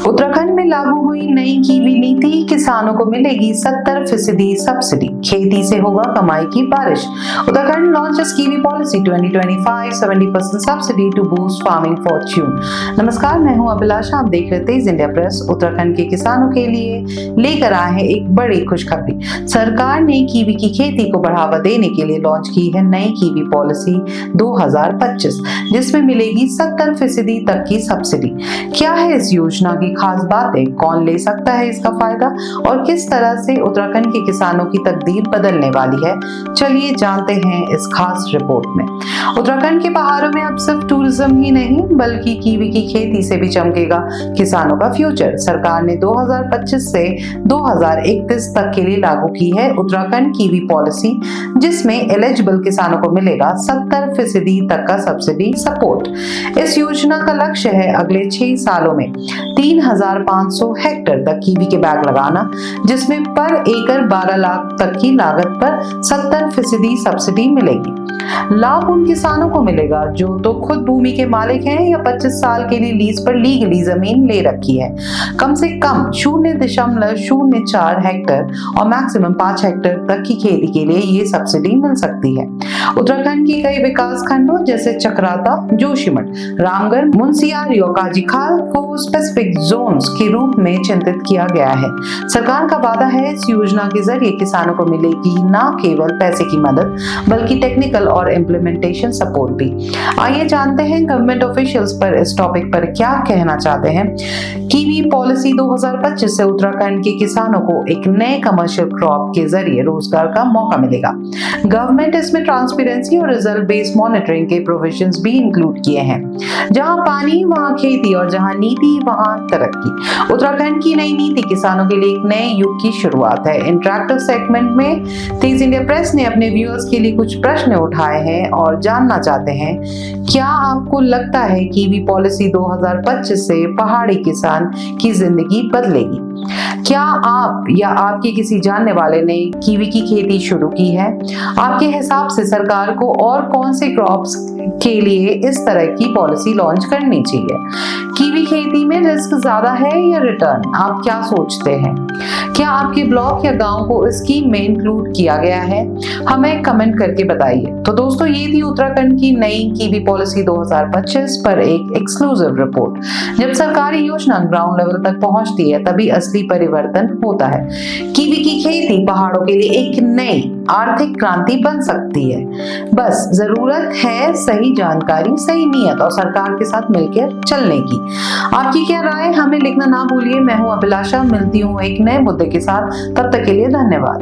उत्तराखंड में लागू हुई नई कीवी नीति, किसानों को मिलेगी 70% सब्सिडी, खेती से होगा कमाई की बारिश। Uttarakhand launches kiwi policy 2025, 70% subsidy to boost farming fortune. नमस्कार, मैं हूं अभिलाषा, आप देख रहे तेज इंडिया प्रेस। उत्तराखंड के किसानों के लिए लेकर आए हैं एक बड़ी खुशखबरी। सरकार ने कीवी की खेती को बढ़ावा देने के लिए लॉन्च की है नई कीवी पॉलिसी 2025, जिसमें मिलेगी 70% तक की सब्सिडी। क्या है इस योजना की खास बातें, कौन ले सकता है इसका फायदा और किस तरह से उत्तराखंड के किसानों की तकदीर बदलने वाली है, चलिए जानते हैं इस खास रिपोर्ट में। उत्तराखंड के पहाड़ों में अब सिर्फ टूरिज्म ही नहीं बल्कि कीवी की खेती से भी चमकेगा किसानों का फ्यूचर। सरकार ने 2025 से 2031 तक के लिए लागू की है उत्तराखंड कीवी पॉलिसी, जिसमें एलिजिबल किसानों को मिलेगा 70% तक का सब्सिडी सपोर्ट। इस योजना का लक्ष्य है अगले 6 सालों में 3,500 हेक्टेयर तक कीवी के बैग लगाना, जिसमें पर एकड़ 12 लाख तक की लागत पर 70% सब्सिडी मिलेगी। लाभ उन किसानों को मिलेगा जो तो खुद भूमि के मालिक हैं या 25 साल के लिए लीज पर लीगली जमीन ले रखी है। कम से कम 0.04 हेक्टेयर और मैक्सिमम 5 हेक्टेयर तक की खेती के लिए ये सब्सिडी मिल सकती है। उत्तराखंड के कई विकास खंडों जैसे चक्राता, जोशीमठ, रामगढ़, मुंशियारी और काजीखाल को स्पेसिफिक जोन्स के रूप में चिन्हित किया गया है। सरकार का वादा है इस योजना के जरिए किसानों को मिलेगी न केवल पैसे की मदद बल्कि टेक्निकल और इम्प्लीमेंटेशन सपोर्ट भी। आइए जानते हैं गवर्नमेंट ऑफिशियल्स पर इस टॉपिक पर क्या कहना चाहते हैं। कीवी पॉलिसी 2025 से उत्तराखंड के किसानों को एक नए कमर्शियल क्रॉप के जरिए रोजगार का मौका मिलेगा। गवर्नमेंट इसमें ट्रांसपेरेंसी और रिजल्ट बेस्ड मॉनिटरिंग के प्रोविजंस भी इंक्लूड किए हैं। जहां पानी वहां खेती और जहां नीति वहां तरक्की। उत्तराखंड की नई नीति किसानों के लिए एक नए युग की शुरुआत है। इंटरैक्टिव सेगमेंट में तेज इंडिया प्रेस ने अपने व्यूअर्स के लिए कुछ प्रश्न उठाए हैं और जानना चाहते हैं, क्या आपको लगता है कीवी पॉलिसी 2025 से पहाड़ी किसान की जिंदगी बदलेगी? क्या आप या आपके किसी जानने वाले ने कीवी की खेती शुरू की है? आपके हिसाब से सरकार को और कौन से क्रॉप्स के लिए इस तरह की पॉलिसी लॉन्च करनी चाहिए? कीवी खेती में रिस्क ज्यादा है या रिटर्न? आप क्या सोचते हैं? क्या आपके ब्लॉक या गांव को इस स्कीम में इंक्लूड किया गया है? हमें कमेंट करके बताइए। तो दोस्तों, ये थी उत्तराखंड की नई कीवी पॉलिसी 2025 पर एक एक्सक्लूसिव रिपोर्ट। जब सरकारी योजना ग्राउंड लेवल तक पहुंचती है तभी असली परिवर्तन होता है। कीवी की खेती पहाड़ों के लिए एक नई आर्थिक क्रांति बन सकती है। बस जरूरत है सही जानकारी, सही नियत और सरकार के साथ मिलकर चलने की। आपकी क्या राय, हमें लिखना ना भूलिए। मैं हूं अभिलाषा, मिलती हूं एक नए मुद्दे के साथ। तब तक के लिए धन्यवाद।